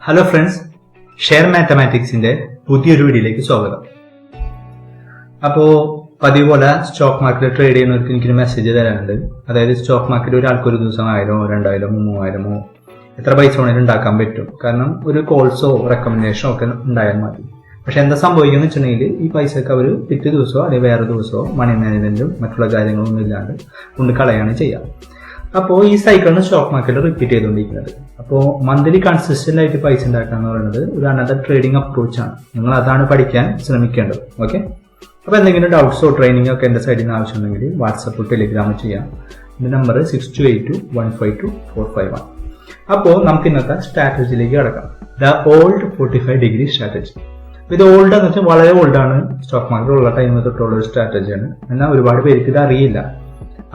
Hello friends, share മാത്തമാറ്റിക്സിന്റെ പുതിയൊരു വീഡിയോയിലേക്ക് സ്വാഗതം. അപ്പോൾ പതിവ് പോലെ സ്റ്റോക്ക് മാർക്കറ്റ് ട്രേഡ് ചെയ്യുന്നവർക്ക് എനിക്കൊരു മെസ്സേജ് തരാനുണ്ട്. അതായത് സ്റ്റോക്ക് മാർക്കറ്റ് ഒരാൾക്ക് ഒരു ദിവസം 1000, 2000, 3000 എത്ര പൈസ വേണമെങ്കിലും ഉണ്ടാക്കാൻ പറ്റും. കാരണം ഒരു കോൾസോ റെക്കമെൻഡേഷനോ ഒക്കെ ഉണ്ടായാൽ മതി. പക്ഷെ എന്താ സംഭവിക്കുന്നത് വെച്ചിട്ടുണ്ടെങ്കിൽ ഈ പൈസയൊക്കെ അവർ പിറ്റേ ദിവസമോ അല്ലെങ്കിൽ വേറെ ദിവസമോ മണി മാനേജ്മെന്റും മറ്റുള്ള കാര്യങ്ങളൊന്നും ഇല്ലാണ്ട് കൊണ്ട് കളയാണ് ചെയ്യുക. അപ്പോൾ ഈ സൈക്കിളിന് സ്റ്റോക്ക് മാർക്കറ്റ് റിപ്പീറ്റ് ചെയ്തുകൊണ്ടിരിക്കുന്നത്. അപ്പോൾ മന്ത്ലി കൺസിസ്റ്റന്റ് ആയിട്ട് പൈസ ഉണ്ടാക്കുക എന്ന് പറയുന്നത് ഒരു അനദർ ട്രേഡിംഗ് അപ്രോച്ചാണ്. നിങ്ങൾ അതാണ് പഠിക്കാൻ ശ്രമിക്കേണ്ടത്. ഓക്കെ, അപ്പോൾ എന്തെങ്കിലും ഡൗട്ട്സോ ട്രെയിനിങ്ങോ ഒക്കെ എൻ്റെ സൈഡിൽ നിന്ന് ആവശ്യമുണ്ടെങ്കിൽ വാട്സപ്പ് ടെലിഗ്രാമിൽ ചെയ്യാം. എൻ്റെ നമ്പർ 6282152451. അപ്പോൾ നമുക്ക് ഇന്നത്തെ സ്ട്രാറ്റജിയിലേക്ക് കിടക്കാം. The old 45 degree strategy. ഇത് ഓൾഡ് എന്ന് വെച്ചാൽ വളരെ ഓൾഡാണ്. സ്റ്റോക്ക് മാർക്കറ്റ് ഉള്ള ടൈം തൊട്ടുള്ള ഒരു സ്ട്രാറ്റജിയാണ്. എന്നാൽ ഒരുപാട് പേർക്ക് ഇത് അറിയില്ല.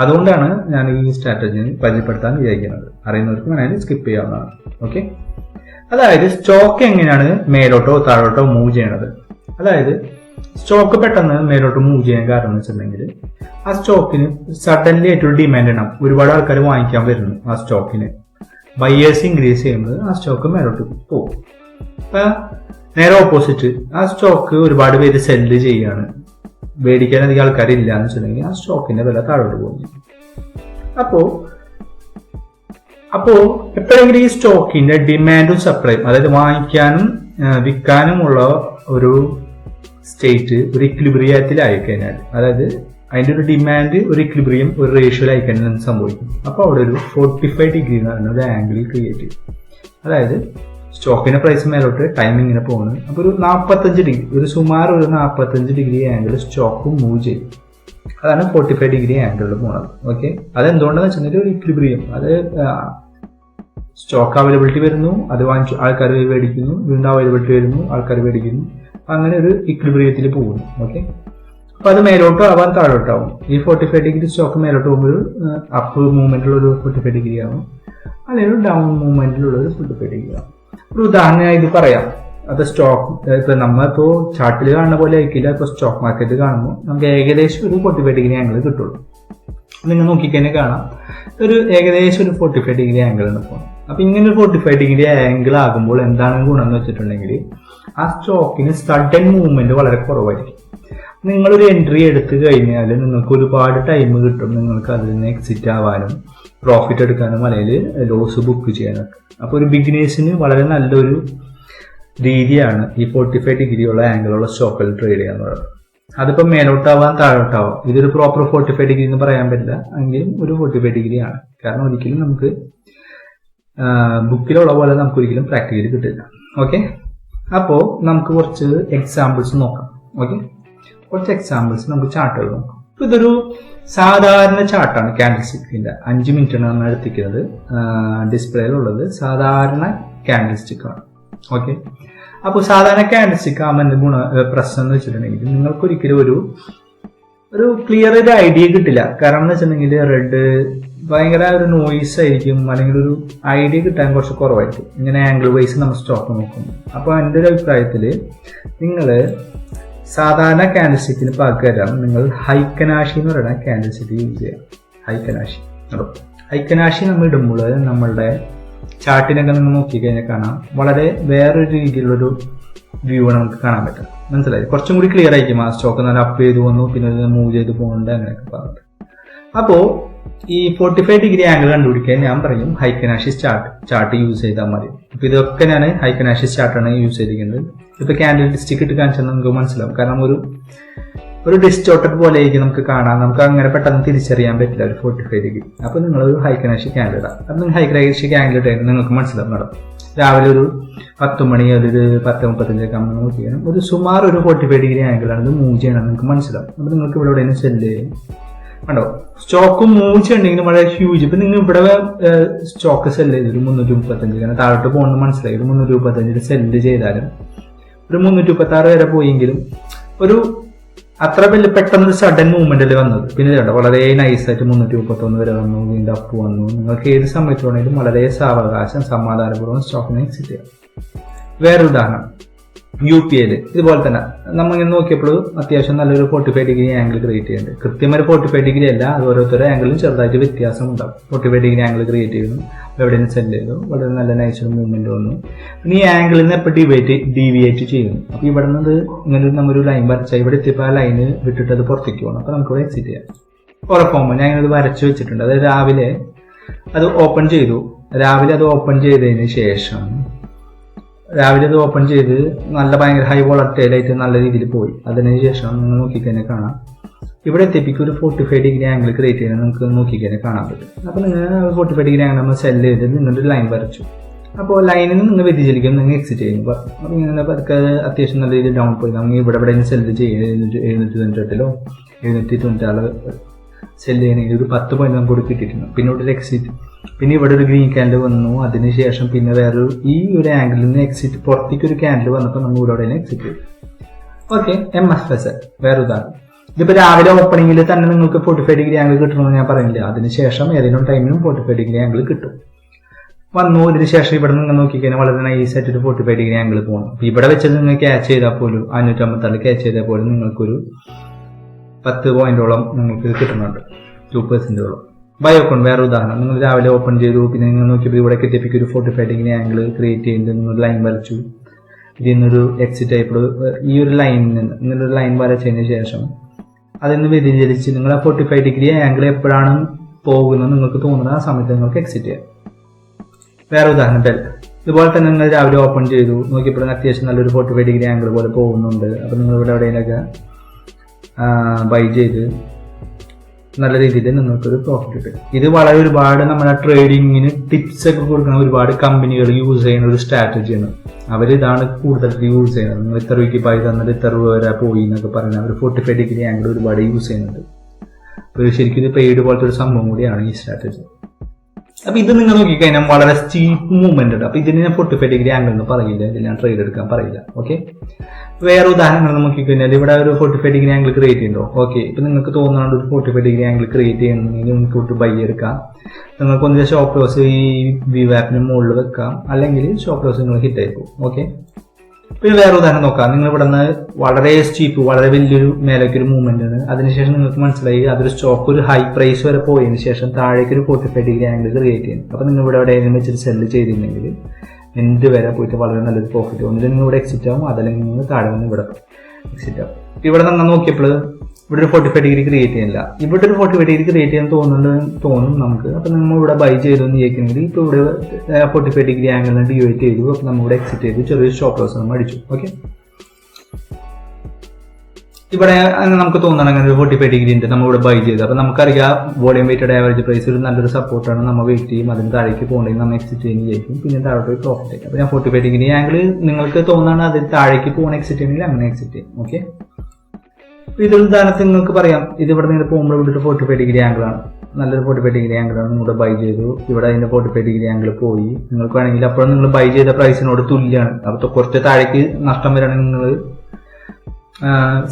അതുകൊണ്ടാണ് ഞാൻ ഈ സ്ട്രാറ്റജി പരിചയപ്പെടുത്താൻ വിചാരിക്കുന്നത്. അറിയുന്നവർക്ക് വേണമെങ്കിൽ സ്കിപ്പ് ചെയ്യാവുന്നതാണ്. ഓക്കെ, അതായത് സ്റ്റോക്ക് എങ്ങനെയാണ് മേലോട്ടോ താഴോട്ടോ മൂവ് ചെയ്യണത്. അതായത് സ്റ്റോക്ക് പെട്ടെന്ന് മേലോട്ട് മൂവ് ചെയ്യാൻ കാരണം എന്ന് വെച്ചിട്ടുണ്ടെങ്കിൽ ആ സ്റ്റോക്കിന് സഡൻലി ആയിട്ടൊരു ഡിമാൻഡ് ഉണ്ടാവും. ഒരുപാട് ആൾക്കാർ വാങ്ങിക്കാൻ വരുന്നു. ആ സ്റ്റോക്കിന് ബയേഴ്സ് ഇൻക്രീസ് ചെയ്യുന്നത് ആ സ്റ്റോക്ക് മേലോട്ട് പോകും. അപ്പൊ നേരെ ഓപ്പോസിറ്റ് ആ സ്റ്റോക്ക് ഒരുപാട് പേര് സെല്ല് ചെയ്യാണ്, മേടിക്കാൻ അധികം ആൾക്കാരില്ല എന്ന് വെച്ചിട്ടുണ്ടെങ്കിൽ ആ സ്റ്റോക്കിന്റെ വില താഴോട്ട് പോകുന്നു. അപ്പോ എപ്പോഴെങ്കിലും ഈ സ്റ്റോക്കിന്റെ ഡിമാൻഡും സപ്ലൈയും, അതായത് വാങ്ങിക്കാനും വിൽക്കാനുമുള്ള ഒരു സ്റ്റേറ്റ് ഒരു ഇക്വിലിബ്രിയത്തിൽ ആയിക്കഴിഞ്ഞാൽ, അതായത് അതിന്റെ ഒരു ഡിമാൻഡ് ഒരു ഇക്വിലിബ്രിയം ഒരു റേഷ്യോയിൽ ആയിക്കഴിഞ്ഞാൽ എന്ത് സംഭവിക്കും? അപ്പോൾ അവിടെ ഒരു 45 ഡിഗ്രി എന്ന് പറയുന്ന ഒരു ആംഗിൾ ക്രിയേറ്റ് ചെയ്യും. അതായത് സ്റ്റോക്കിന്റെ പ്രൈസ് മേലോട്ട് ടൈം ഇങ്ങനെ പോകുന്നത്. അപ്പൊ ഒരു 45 ഡിഗ്രി, ഒരു സുമാർ ഒരു 45 ഡിഗ്രി ആംഗിൾ സ്റ്റോക്ക് മൂവ് ചെയ്യും. അതാണ് 45 ഡിഗ്രി ആംഗിളിൽ പോകുന്നത്. ഓക്കെ, അതെന്തുകൊണ്ടെന്ന് വെച്ചിട്ടുണ്ടെങ്കിൽ ഒരു ഇക്വിലിബ്രിയം, അത് സ്റ്റോക്ക് അവൈലബിലിറ്റി വരുന്നു, അത് വാങ്ങിച്ചു ആൾക്കാർ മേടിക്കുന്നു, വീണ്ടും അവൈലബിലിറ്റി വരുന്നു, ആൾക്കാർ മേടിക്കുന്നു, അങ്ങനെ ഒരു ഇക്വിലിബ്രിയത്തിൽ പോകുന്നു. ഓക്കെ, അപ്പൊ അത് മേലോട്ടോ ആവാൻ താഴോട്ടാവും. ഈ 45 ഡിഗ്രി സ്റ്റോക്ക് മേലോട്ട് പോകുമ്പോൾ അപ്പ് മൂവ്മെന്റിലുള്ള ഒരു 45 ഡിഗ്രി ആവും, അല്ലെങ്കിൽ ഒരു ഡൗൺ മൂവ്മെന്റിലുള്ള ഒരു 45 ഡിഗ്രി ആവും. ഒരു ഉദാഹരണമായി ഇത് പറയാം. അത് സ്റ്റോക്ക് ഇപ്പൊ നമ്മളിപ്പോ ചാർട്ടിൽ കാണുന്ന പോലെ ആയിരിക്കില്ല. ഇപ്പൊ സ്റ്റോക്ക് മാർക്കറ്റ് കാണുമ്പോൾ നമുക്ക് ഏകദേശം ഒരു 45 ഡിഗ്രി ആംഗിൾ കിട്ടുള്ളൂ. നിങ്ങൾ നോക്കിക്കഴിഞ്ഞാൽ കാണാം ഒരു ഏകദേശം ഒരു 45 ഡിഗ്രി ആംഗിൾ ആണ് പോകുന്നത്. അപ്പൊ ഇങ്ങനെ ഒരു 45 ഡിഗ്രി ആംഗിൾ ആകുമ്പോൾ എന്താണ് ഗുണം എന്ന് വെച്ചിട്ടുണ്ടെങ്കിൽ ആ സ്റ്റോക്കിന് സഡൻ മൂവ്മെന്റ് വളരെ കുറവായിരിക്കും. നിങ്ങളൊരു എൻട്രി എടുത്തു കഴിഞ്ഞാൽ നിങ്ങൾക്ക് ഒരുപാട് ടൈം കിട്ടും നിങ്ങൾക്ക് അതിൽ നിന്ന് എക്സിറ്റ് ആവാനും പ്രോഫിറ്റ് എടുക്കാനും അല്ലെങ്കിൽ ലോസ് ബുക്ക് ചെയ്യാനൊക്കെ. അപ്പൊ ഒരു ബിഗിനേഴ്സിന് വളരെ നല്ലൊരു രീതിയാണ് ഈ 45 ഡിഗ്രിയുള്ള ആംഗിളുള്ള സ്റ്റോക്കിൽ ട്രേഡ് ചെയ്യാന്ന് പറയുന്നത്. അതിപ്പോ മേലോട്ടാവാൻ താഴോട്ടാവാം. ഇതൊരു പ്രോപ്പർ 45 ഡിഗ്രി എന്ന് പറയാൻ പറ്റില്ല, എങ്കിലും ഒരു 45 ഡിഗ്രി ആണ്. കാരണം ഒരിക്കലും നമുക്ക് ബുക്കിലുള്ള പോലെ നമുക്ക് ഒരിക്കലും പ്രാക്ടിക്കലി കിട്ടില്ല. ഓക്കെ, അപ്പോ നമുക്ക് കുറച്ച് എക്സാമ്പിൾസ് നോക്കാം. ഓക്കെ, കുറച്ച് എക്സാമ്പിൾസ് നമുക്ക് ചാർട്ടുകൾ നോക്കാം. അപ്പൊ ഇതൊരു സാധാരണ ചാർട്ടാണ്. ക്യാൻഡിൽ സ്റ്റിക്കിന്റെ 5 മിനിറ്റാണ് നമ്മൾ എടുത്തിരിക്കുന്നത്. ഡിസ്പ്ലേയിലുള്ളത് സാധാരണ ക്യാൻഡിൽ സ്റ്റിക്കാണ്. ഓക്കെ, അപ്പോൾ സാധാരണ ക്യാൻഡിൽ സ്റ്റിക്ക് ആകുമ്പോൾ എന്ത് പ്രശ്നം എന്ന് വെച്ചിട്ടുണ്ടെങ്കിൽ നിങ്ങൾക്ക് ഒരിക്കലും ഒരു ക്ലിയർ ഒരു ഐഡിയ കിട്ടില്ല. കാരണം എന്ന് വെച്ചിട്ടുണ്ടെങ്കിൽ റെഡ് ഭയങ്കര ഒരു നോയിസ് ആയിരിക്കും, അല്ലെങ്കിൽ ഒരു ഐഡിയ കിട്ടാൻ കുറച്ച് കുറവായിരിക്കും ഇങ്ങനെ ആംഗിൾ വൈസ് നമ്മൾ സ്റ്റോക്ക് നോക്കുമ്പോൾ. അപ്പോൾ എൻ്റെ ഒരു അഭിപ്രായത്തിൽ നിങ്ങൾ സാധാരണ ക്യാൻഡിൽ സ്റ്റിക്കിന് പകരം നിങ്ങൾ ഹൈക്കനാഷി എന്ന് പറയുന്ന ക്യാൻഡിൽ സ്റ്റിക്ക് യൂസ് ചെയ്യാം. ഹൈക്കനാഷി നമ്മൾ ഇടുമ്പോൾ നമ്മളുടെ ചാർട്ടിനൊക്കെ നിങ്ങൾ നോക്കിക്കഴിഞ്ഞാൽ കാണാം വളരെ വേറൊരു രീതിയിലുള്ളൊരു വ്യൂ നമുക്ക് കാണാൻ പറ്റും. മനസ്സിലായി? കുറച്ചും കൂടി ക്ലിയർ ആയിരിക്കും. ആ സ്റ്റോക്ക് നല്ല അപ്പ് ചെയ്ത് വന്നു, പിന്നെ മൂവ് ചെയ്ത് പോകുന്നുണ്ട്, അങ്ങനെയൊക്കെ പറഞ്ഞിട്ട്. അപ്പോ ഈ 45 ഡിഗ്രി ആംഗിൾ കണ്ടുപിടിക്കാൻ ഞാൻ പറയും ഹൈക്കനാഷി ചാർട്ട് യൂസ് ചെയ്താൽ മതി. അപ്പൊ ഇതൊക്കെ ഞാൻ ഹൈക്കനാഷി ചാർട്ടാണ് യൂസ് ചെയ്തിരിക്കുന്നത്. ഇപ്പൊ ക്യാൻഡിൽ സ്റ്റിക്ക് ഇട്ട് കാണിച്ചാൽ നമുക്ക് മനസ്സിലാവും. കാരണം ഒരു ഡിസ്റ്റോർട്ടഡ് പോലെ ആയിരിക്കും നമുക്ക് കാണാം. നമുക്ക് അങ്ങനെ പെട്ടെന്ന് തിരിച്ചറിയാൻ പറ്റില്ല ഒരു 45 ഡിഗ്രി. അപ്പൊ നിങ്ങൾ ഒരു ഹൈക്കനാഷി ക്യാൻഡിൽ ഇടാം. അപ്പൊ നിങ്ങൾ ഹൈക്കനാഷി ക്യാൻഡിൽ ഇട്ടാൽ നിങ്ങൾക്ക് മനസ്സിലാവും. നടക്കും രാവിലെ ഒരു 10 മണി ഒരു 10:35 ആകുമ്പോൾ നോക്കിയാൽ ഒരു സുമാർ ഒരു 45 ഡിഗ്രി ആംഗിളാണ് ഇത് മൂവ് ചെയ്യണം നിങ്ങൾക്ക് മനസ്സിലാവും. അപ്പൊ നിങ്ങൾക്ക് ഇവിടെ എവിടെയും സെല്ല് ചെയ്യും. കണ്ടോ, സ്റ്റോക്ക് മൂവ് ചെയ്യണമെങ്കിൽ വളരെ ഹ്യൂജ്. ഇപ്പൊ നിങ്ങൾ ഇവിടെ സ്റ്റോക്ക് സെല്ല് ചെയ്ത് ഒരു 335, കാരണം താഴോട്ട് പോകുന്നത് മനസ്സിലായി. ഒരു 335 സെല്ല് ചെയ്താലും ഒരു 336 വരെ പോയെങ്കിലും ഒരു അത്ര വലിയ പെട്ടെന്നൊരു സഡൻ മൂവ്മെന്റ് അല്ലേ വന്നത്. പിന്നെ ചേട്ടാ വളരെ നൈസായിട്ട് 331 വരെ വന്നു, വീണ്ടും അപ്പ് വന്നു. നിങ്ങൾക്ക് ഏത് സമയത്ത് വേണമെങ്കിലും വളരെ സാവകാശം സമാധാനപൂർവ്വം സ്റ്റോക്കിനെ എക്സിറ്റ് ചെയ്യാം. വേറൊരു ഉദാഹരണം, UPL ഇതുപോലെ തന്നെ നമ്മൾ ഇങ്ങനെ നോക്കിയപ്പോൾ അത്യാവശ്യം നല്ലൊരു 45 ഡിഗ്രി ആംഗിൾ ക്രിയേറ്റ് ചെയ്യുന്നുണ്ട്. കൃത്യമായി 45 ഡിഗ്രി അല്ല, അത് ഓരോരുത്തരുടെ ആംഗിളും ചെറുതായിട്ട് വ്യത്യാസം ഉണ്ടാവും. 45 ഡിഗ്രി ആംഗിൾ ക്രിയേറ്റ് ചെയ്യുന്നു, എവിടെയും സെല് ചെയ്തു, വളരെ നല്ല നൈസ് മൂവ്മെന്റ് വന്നു. പിന്നെ ഈ ആംഗിളിൽ നിന്ന് എപ്പോൾ ഡീവിയേറ്റ് ചെയ്യുന്നു. അപ്പൊ ഇവിടെ നിന്ന് ഇങ്ങനെ നമ്മൊരു ലൈൻ വരച്ചാൽ ഇവിടെ എത്തിയപ്പോൾ ആ ലൈന് വിട്ടിട്ട് അത് പുറത്തേക്ക് പോകണം. അപ്പൊ നമുക്ക് എക്സിറ്റ് ചെയ്യാം. ഉറപ്പാകുമ്പോൾ ഞാൻ ഇങ്ങനെ വരച്ചു വെച്ചിട്ടുണ്ട്. അതായത് രാവിലെ അത് ഓപ്പൺ ചെയ്തു. രാവിലെ അത് ഓപ്പൺ ചെയ്തതിന് ശേഷം നല്ല ഭയങ്കര ഹൈ വോളറ്റൈലായിട്ട് നല്ല രീതിയിൽ പോയി. അതിനുശേഷം നിങ്ങൾ നോക്കിക്കഴിഞ്ഞാൽ കാണാം ഇവിടെ എത്തിപ്പിക്ക് ഒരു 45 ഡിഗ്രി ആംഗിൾ ക്രിയേറ്റ് ചെയ്യുന്നത് നമുക്ക് നോക്കിക്കഴിഞ്ഞാൽ കാണാൻ പറ്റും. അപ്പോൾ നിങ്ങൾ 45 ഡിഗ്രി ആംഗിൾ നമ്മൾ സെല് ചെയ്ത് നിങ്ങളുടെ ലൈൻ വരച്ചു. അപ്പോൾ ലൈനിൽ നിന്ന് നിങ്ങൾ വ്യതിചലിക്കും, നിങ്ങൾ എക്സിറ്റ് ചെയ്യുന്നു. അപ്പോൾ ഇങ്ങനെ പതുക്കെ അത്യാവശ്യം നല്ല രീതിയിൽ ഡൗൺ പോയി നമ്മൾ ഇവിടെ സെല്ല് ചെയ്യും. 798 796 സെല്ല് ചെയ്യണമെങ്കിൽ ഒരു 10 പോയിന്റ് നമുക്ക് കൂടി കിട്ടിയിട്ടുണ്ട്. പിന്നെ ഇവിടെ ഒരു എക്സിറ്റ്, പിന്നെ ഇവിടെ ഒരു ഗ്രീൻ ക്യാൻഡിൽ വന്നു. അതിനുശേഷം പിന്നെ വേറൊരു ഈ ഒരു ആംഗിളിൽ നിന്ന് എക്സിറ്റ് പുറത്തേക്ക് ഒരു ക്യാൻഡിൽ വന്നപ്പോൾ നമ്മൾ ഇവിടെ എക്സിറ്റ് ചെയ്തു. ഓക്കെ, MFS വേറെ ഉദാഹരണം. ഇതിപ്പോൾ രാവിലെ ഓപ്പണിംഗിൽ തന്നെ നിങ്ങൾക്ക് 45 ഡിഗ്രി ആംഗിൾ കിട്ടണമെന്ന് ഞാൻ പറയുന്നില്ല. അതിനുശേഷം ഏതെങ്കിലും ടൈമിനും 45 ഡിഗ്രി ആംഗിൾ കിട്ടും. വന്നു. ഇതിനുശേഷം ഇവിടെ നിങ്ങൾ നോക്കിക്കഴിഞ്ഞാൽ വളരെ നൈസായിട്ട് ഒരു 45 ഡിഗ്രി ആംഗിൾ പോകണം. അപ്പോൾ ഇവിടെ വെച്ച് നിങ്ങൾ ക്യാച്ച് ചെയ്താൽ പോലും 556 ക്യാച്ച് ചെയ്താൽ പോലും നിങ്ങൾക്കൊരു 10 പോയിന്റോളം നിങ്ങൾക്ക് കിട്ടുന്നുണ്ട്, 2%. ബയോകോൺ വേറെ ഉദാഹരണം. നിങ്ങൾ രാവിലെ ഓപ്പൺ ചെയ്തു, പിന്നെ നിങ്ങൾ നോക്കിയപ്പോൾ ഇവിടെ എത്തിയപ്പോൾ ഒരു 45 ഡിഗ്രി ആംഗിൾ ക്രിയേറ്റ് ചെയ്യുന്നത് നിങ്ങൾ ലൈൻ വരച്ചു. ഇതിൽ നിന്നൊരു എക്സിറ്റ് ആയപ്പോൾ ഈ ഒരു ലൈനിൽ നിന്ന് നിങ്ങളൊരു ലൈൻ വരച്ചതിന് ശേഷം അതിൽ നിന്ന് വ്യതിചലിച്ച് നിങ്ങൾ ആ 45 ഡിഗ്രി ആംഗിൾ എപ്പോഴാണ് പോകുന്നത് നിങ്ങൾക്ക് തോന്നുന്നത് ആ സമയത്ത് നിങ്ങൾക്ക് എക്സിറ്റ് ചെയ്യാം. വേറെ ഉദാഹരണം ബെൽ. ഇതുപോലെ തന്നെ നിങ്ങൾ രാവിലെ ഓപ്പൺ ചെയ്തു, നോക്കിയപ്പോൾ അത്യാവശ്യം നല്ലൊരു 45 ഡിഗ്രി ആംഗിൾ പോലെ പോകുന്നുണ്ട്. അപ്പോൾ നിങ്ങൾ ഇവിടെ എവിടെയെങ്കിലൊക്കെ ബൈ ചെയ്ത് നല്ല രീതിയിൽ നിങ്ങൾക്കൊരു പ്രോഫിറ്റ് കിട്ടും. ഇത് വളരെ ഒരുപാട് നമ്മുടെ ട്രേഡിങ്ങിന് ടിപ്സ് ഒക്കെ കൊടുക്കുന്ന ഒരുപാട് കമ്പനികൾ യൂസ് ചെയ്യുന്ന ഒരു സ്ട്രാറ്റജിയാണ്. അവരിതാണ് കൂടുതൽ യൂസ് ചെയ്യുന്നത്. നിങ്ങൾ ഇത്ര രൂപയ്ക്ക് ബൈ തന്നിട്ട് ഇത്ര രൂപ വരെ പോയി എന്നൊക്കെ പറയുന്നത് അവർ 45 ഡിഗ്രി ആംഗിൾ ഒരുപാട് യൂസ് ചെയ്യുന്നുണ്ട്. അപ്പോൾ ശരിക്കും ഇത് പെയ്ഡ് പോലത്തെ ഒരു സംഭവം കൂടിയാണ് ഈ സ്ട്രാറ്റജി. അപ്പൊ ഇത് നിങ്ങൾ നോക്കിക്കഴിഞ്ഞാൽ വളരെ സ്റ്റീപ്പ് മൂവ്മെന്റ് ഉണ്ട്. അപ്പൊ ഇതിന് ഞാൻ 45 ഡിഗ്രി ആംഗിൾ എന്ന് പറയില്ല, ഇതിൽ ഞാൻ ട്രേഡ് എടുക്കാൻ പറയില്ല. ഓക്കെ, വേറെ ഉദാഹരണങ്ങൾ നോക്കിക്കഴിഞ്ഞാൽ ഇവിടെ ഒരു 45 ഡിഗ്രി ആംഗിൾ ക്രിയേറ്റ് ചെയ്യുന്നുണ്ടോ? ഓക്കെ, ഇപ്പൊ നിങ്ങൾക്ക് തോന്നുന്നുണ്ട് ഒരു 45 ഡിഗ്രി ആംഗിൾ ക്രിയേറ്റ് ചെയ്യണമെങ്കിൽ നിങ്ങൾക്ക് ബൈ എടുക്കാം. നിങ്ങൾക്ക് ഒന്ന് സ്റ്റോപ്പ് ലോസ് ഈ VWAP മുകളിൽ വെക്കാം, അല്ലെങ്കിൽ സ്റ്റോപ്പ് ലോസ് നിങ്ങൾ ഹിറ്റ് ആയിപ്പോ. ഓക്കെ, പിന്നെ വേറെ ഉദാഹരണം നോക്കാം. നിങ്ങൾ ഇവിടെ നിന്ന് വളരെ സ്റ്റീപ്പ് വളരെ വലിയൊരു മേലേക്കൊരു മൂവ്മെന്റ് ആണ്. അതിനുശേഷം നിങ്ങൾക്ക് മനസ്സിലായി അതൊരു സ്റ്റോക്ക് ഒരു ഹൈ പ്രൈസ് വരെ പോയതിനു ശേഷം താഴേക്ക് ഒരു 45 ഡിഗ്രി ആംഗിൾ ക്രിയേറ്റ് ചെയ്യുന്നു. അപ്പൊ നിങ്ങൾ ഇവിടെ എവിടെയെങ്കിലും വെച്ചിട്ട് സെല്ല് ചെയ്തിരുന്നെങ്കിൽ എന്ത് വരെ പോയിട്ട് വളരെ നല്ലൊരു പ്രോഫിറ്റ് ഒന്നിൽ നിങ്ങൾ ഇവിടെ എക്സിറ്റ് ആവും, അതല്ലെങ്കിൽ നിങ്ങൾ താഴെ നിന്ന് ഇവിടെ എക്സിറ്റ് ആവും. ഇവിടെ നമ്മൾ നോക്കിയപ്പോൾ ഇവിടെ ഒരു 45 ഡിഗ്രി ക്രിയേറ്റ് ചെയ്യുന്നില്ല. ഇവിടെ ഒരു 45 ഡിഗ്രി ക്രിയേറ്റ് ചെയ്യാൻ തോന്നും നമുക്ക്. അപ്പൊ നമ്മൾ ഇവിടെ ബൈ ചെയ്തു എന്ന് ചോദിക്കണമെങ്കിൽ ഇപ്പൊ ഇവിടെ 45 ഡിഗ്രി ആംഗിളിനെ ഡിവൈറ്റ് ചെയ്തു. അപ്പൊ നമ്മൾ ഇവിടെ എക്സിറ്റ് ചെയ്തു, ചെറിയൊരു സ്റ്റോപ്പ് ലോസ് നമ്മൾ അടിച്ചു. ഓക്കെ, ഇവിടെ നമുക്ക് തോന്നണം അങ്ങനെ ഒരു 45 ഡിഗ്രി ഉണ്ട്, നമ്മൾ ഇവിടെ ബൈ ചെയ്തു. അപ്പൊ നമുക്കറിയാം വോളിയം വെയിറ്റഡ് ആവറേജ് പ്രൈസ് ഒരു നല്ലൊരു സപ്പോർട്ടാണ്. നമ്മൾ വെയിറ്റ് ചെയ്യും, അതിന് താഴേക്ക് പോകണമെങ്കിൽ നമ്മൾ എക്സിറ്റ് ചെയ്യുന്ന വിചാരിക്കും, പിന്നെ താഴോട്ട് പ്രോഫിറ്റ് ആയിരിക്കും. അപ്പൊ ഞാൻ 45 ഡിഗ്രി ആംഗിൾ നിങ്ങൾക്ക് തോന്നാണ് അതിന് താഴേക്ക് പോകണം എക്സിറ്റ് ചെയ്യണമെങ്കിൽ അങ്ങനെ എക്സിറ്റ് ചെയ്യും. ഓക്കെ, ഇതൊരു ഉദാഹരണത്തിൽ നിങ്ങൾക്ക് പറയാം. ഇത് ഇവിടെ നിങ്ങൾ പോകുമ്പോൾ ഇവിടെ ഒരു 45 ഡിഗ്രി ആംഗിൾ ആണ്, നല്ലൊരു 45 ഡിഗ്രി ആംഗിൾ ആണ്. നിങ്ങൾ ബൈ ചെയ്തു, ഇവിടെ അതിന്റെ 45 ഡിഗ്രി ആംഗിൾ പോയി. നിങ്ങൾക്ക് വേണമെങ്കിൽ അപ്പോഴും നിങ്ങൾ ബൈ ചെയ്ത പ്രൈസിനോട് തുല്യമാണ്. അപ്പോൾ കുറച്ച് താഴേക്ക് നഷ്ടം വരികയാണെങ്കിൽ നിങ്ങൾ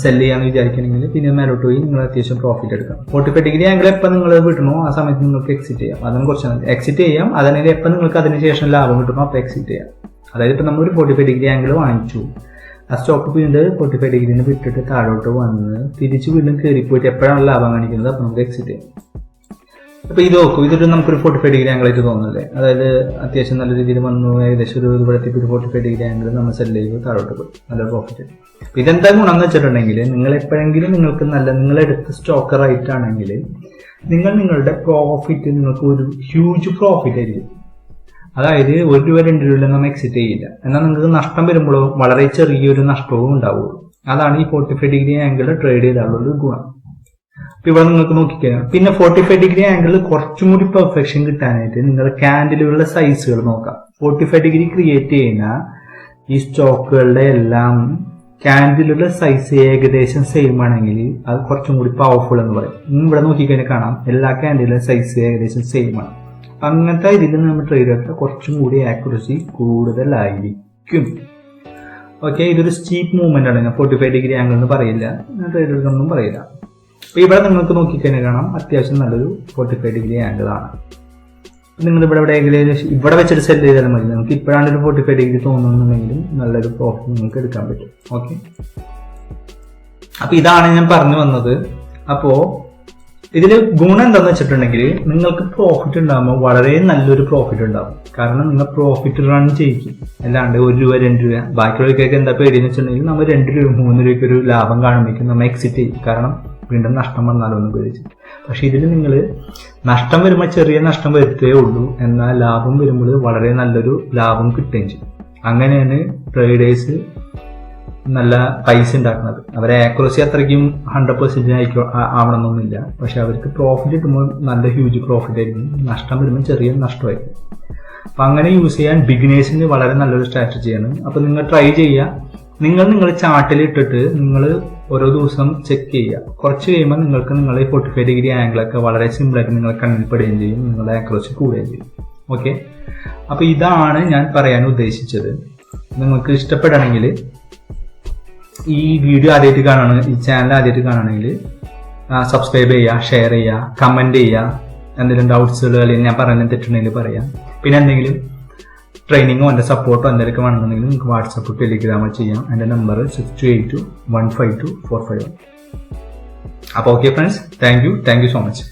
സെല് ചെയ്യാന്ന് വിചാരിക്കണമെങ്കിൽ പിന്നെ മേലോട്ട് പോയി നിങ്ങൾ അത്യാവശ്യം പ്രോഫിറ്റ് എടുക്കാം. 45 ഡിഗ്രി ആംഗിൾ എപ്പോൾ നിങ്ങൾ വിട്ടണോ ആ സമയത്ത് നിങ്ങൾക്ക് എക്സിറ്റ് ചെയ്യാം. അതിന് കുറച്ച് എക്സിറ്റ് ചെയ്യാം, അതല്ലെങ്കിൽ എപ്പോൾ നിങ്ങൾക്ക് അതിനുശേഷം ലാഭം കിട്ടണോ അപ്പോൾ എക്സിറ്റ് ചെയ്യാം. അതായത് ഇപ്പം നമ്മൾ ഒരു 45 ഡിഗ്രി ആംഗിൾ വാങ്ങിച്ചു, ആ സ്റ്റോക്ക് വീണ്ടും 45 ഡിഗ്രിന്ന് വിട്ടിട്ട് താഴോട്ട് വന്ന് തിരിച്ച് വീണ്ടും കയറിപ്പോയിട്ട് എപ്പോഴാണ് ലാഭം കാണിക്കുന്നത് അപ്പോൾ നമുക്ക് എക്സിറ്റ് ചെയ്യാം. അപ്പൊ ഇത് നോക്കൂ, ഇതൊരു നമുക്കൊരു 45 ഡിഗ്രി ആംഗിൾ ആയിട്ട് തോന്നുന്നില്ലേ? അതായത് അത്യാവശ്യം നല്ല രീതിയിൽ വന്നു, ഏകദേശം ഒരു ഇവിടത്തേക്ക് ഒരു 45 ഡിഗ്രി ആംഗിൾ നമ്മൾ സെല് ചെയ്ത് താഴോട്ട് പോയി നല്ല പ്രോഫിറ്റ്. ഇതെന്താ ഗുണം എന്ന് വെച്ചിട്ടുണ്ടെങ്കിൽ നിങ്ങൾ എപ്പോഴെങ്കിലും നിങ്ങൾക്ക് നിങ്ങളെടുത്ത സ്റ്റോക്ക് റൈറ്റ് ആണെങ്കിൽ നിങ്ങളുടെ പ്രോഫിറ്റ് നിങ്ങൾക്ക് ഒരു ഹ്യൂജ് പ്രോഫിറ്റ് ആയിരിക്കും. അതായത് 1 രൂപ 2 രൂപ നമ്മൾ എക്സിറ്റ് ചെയ്യില്ല. എന്നാൽ നിങ്ങൾക്ക് നഷ്ടം വരുമ്പോഴും വളരെ ചെറിയൊരു നഷ്ടവും ഉണ്ടാവുള്ളൂ. അതാണ് ഈ 45 ഡിഗ്രി ആംഗിൾ ട്രേഡ് ചെയ്താലുള്ള ഒരു ഗുണം. അപ്പൊ ഇവിടെ നിങ്ങൾക്ക് നോക്കിക്കഴിഞ്ഞാൽ പിന്നെ 45 ഡിഗ്രി ആംഗിളിൽ കുറച്ചും കൂടി പെർഫെക്ഷൻ കിട്ടാനായിട്ട് നിങ്ങളുടെ ക്യാൻഡിലുകളുടെ സൈസുകൾ നോക്കാം. 45 ഡിഗ്രി ക്രിയേറ്റ് ചെയ്യുന്ന ഈ സ്റ്റോക്കുകളുടെ എല്ലാം ക്യാൻഡിലുള്ള സൈസ് ഏകദേശം സെയിം ആണെങ്കിൽ അത് കുറച്ചും കൂടി പവർഫുൾ എന്ന് പറയും. ഇവിടെ നോക്കിക്കഴിഞ്ഞാൽ കാണാം എല്ലാ ക്യാൻഡിലുള്ള സൈസ് ഏകദേശം സെയിം ആണ്. അങ്ങനത്തെ ഇതിൽ നമ്മൾ ട്രേഡ് എടുത്താൽ കുറച്ചും കൂടി ആക്യുറസി കൂടുതലായിരിക്കും. ഓക്കെ, ഇതൊരു സ്റ്റീപ്പ് മൂവ്മെന്റ് ആണ്. ഞാൻ 45 ഡിഗ്രി ആംഗിൾ എന്ന് പറയില്ല, ഞാൻ ട്രേഡ് എടുക്കുന്നൊന്നും പറയില്ല. അപ്പൊ ഇവിടെ നിങ്ങൾക്ക് നോക്കിക്കഴിഞ്ഞാൽ കാണാം അത്യാവശ്യം നല്ലൊരു 45 ഡിഗ്രി ആംഗിൾ ആണ്. നിങ്ങൾ ഇവിടെ ഏകദേശം ഇവിടെ വെച്ചിട്ട് സെറ്റ് ചെയ്താലും മതി. നമുക്ക് ഇപ്പോഴാണ് ഒരു 45 ഡിഗ്രി തോന്നുന്നുണ്ടെങ്കിലും നല്ലൊരു പ്രോഫിറ്റ് നിങ്ങൾക്ക് എടുക്കാൻ പറ്റും. ഓക്കെ, അപ്പൊ ഇതാണ് ഞാൻ പറഞ്ഞു വന്നത്. അപ്പോ ഇതിൽ ഗുണം എന്താണെന്ന് വെച്ചിട്ടുണ്ടെങ്കിൽ നിങ്ങൾക്ക് പ്രോഫിറ്റ് ഉണ്ടാകുമ്പോൾ വളരെ നല്ലൊരു പ്രോഫിറ്റ് ഉണ്ടാകും. കാരണം നിങ്ങൾ പ്രോഫിറ്റ് റൺ ചെയ്യിക്കും, അല്ലാണ്ട് 1 രൂപ 2 രൂപ ബാക്കിയുള്ളവർക്കൊക്കെ എന്താ പേടിയെന്ന് വെച്ചിട്ടുണ്ടെങ്കിൽ നമ്മൾ 2 രൂപ 3 രൂപയ്ക്ക് ഒരു ലാഭം കാണുമ്പോഴേക്കും നമ്മൾ എക്സിറ്റ് ചെയ്യും. കാരണം വീണ്ടും നഷ്ടം വന്നാലോ എന്ന് പേടിച്ച്. പക്ഷെ ഇതിൽ നിങ്ങൾ നഷ്ടം വരുമ്പോൾ ചെറിയ നഷ്ടം വരുത്തേ ഉള്ളൂ, എന്നാൽ ലാഭം വരുമ്പോൾ വളരെ നല്ലൊരു ലാഭം കിട്ടുകയും ചെയ്യും. അങ്ങനെയാണ് ട്രേഡേഴ്സ് നല്ല പൈസ ഉണ്ടാക്കുന്നത്. അവരെ ആക്യുറസി അത്രയ്ക്കും 100% ആവണമെന്നൊന്നുമില്ല, പക്ഷെ അവർക്ക് പ്രോഫിറ്റ് കിട്ടുമ്പോൾ നല്ല ഹ്യൂജ് പ്രോഫിറ്റ് ആയിരിക്കും, നഷ്ടം വരുമ്പോൾ ചെറിയ നഷ്ടമായിരിക്കും. അപ്പൊ അങ്ങനെ യൂസ് ചെയ്യാൻ ബിഗിനേഴ്സിന് വളരെ നല്ലൊരു സ്ട്രാറ്റജിയാണ്. അപ്പൊ നിങ്ങൾ ട്രൈ ചെയ്യുക. നിങ്ങൾ ചാർട്ടിൽ ഇട്ടിട്ട് നിങ്ങൾ ഓരോ ദിവസം ചെക്ക് ചെയ്യുക. കുറച്ച് കഴിയുമ്പോൾ നിങ്ങൾക്ക് നിങ്ങളുടെ 45 ഡിഗ്രി ആംഗിളൊക്കെ വളരെ സിമ്പിളായിട്ട് നിങ്ങളെ കണ്ണിൽ പെടുകയും ചെയ്യും, നിങ്ങളുടെ ആക്യുറസി കൂടുകയും ചെയ്യും. ഓക്കെ, അപ്പൊ ഇതാണ് ഞാൻ പറയാൻ ഉദ്ദേശിച്ചത്. നിങ്ങൾക്ക് ഇഷ്ടപ്പെടണമെങ്കിൽ ഈ വീഡിയോ ആദ്യമായിട്ട് കാണുകയാണ്, ഈ ചാനൽ ആദ്യമായിട്ട് കാണുകയാണെങ്കിൽ സബ്സ്ക്രൈബ് ചെയ്യുക, ഷെയർ ചെയ്യുക, കമന്റ് ചെയ്യുക. എന്തെങ്കിലും ഡൗട്ട്സുകൾ അല്ലെങ്കിൽ ഞാൻ പറയുന്നത് തെറ്റുണ്ടെങ്കിൽ പറയാം. പിന്നെ എന്തെങ്കിലും ട്രെയിനിങ്ങോ എൻ്റെ സപ്പോർട്ടോ എന്തെങ്കിലും വേണമെന്നുണ്ടെങ്കിൽ നിങ്ങൾക്ക് വാട്സപ്പ് ടെലിഗ്രാമോ ചെയ്യാം. എൻ്റെ നമ്പർ 6282152451. അപ്പോൾ okay friends, thank you so much.